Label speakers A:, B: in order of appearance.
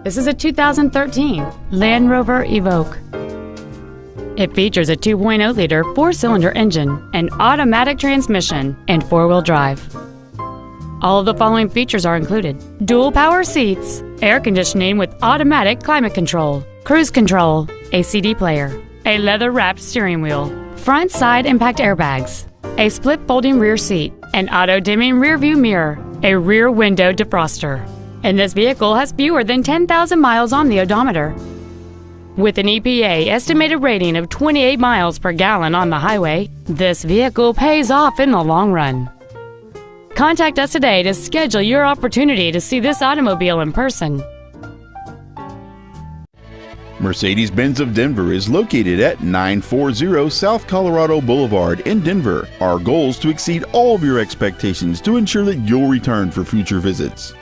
A: This is a 2013 Land Rover Evoque. It features a 2.0-liter four-cylinder engine, an automatic transmission, and four-wheel drive. All of the following features are included: dual power seats, air conditioning with automatic climate control, cruise control, a CD player, a leather-wrapped steering wheel, front side impact airbags, a split folding rear seat, an auto-dimming rear-view mirror, a rear window defroster. And this vehicle has fewer than 10,000 miles on the odometer. With an EPA estimated rating of 28 miles per gallon on the highway, this vehicle pays off in the long run. Contact us today to schedule your opportunity to see this automobile in person.
B: Mercedes-Benz of Denver is located at 940 South Colorado Boulevard in Denver. Our goal is to exceed all of your expectations to ensure that you'll return for future visits.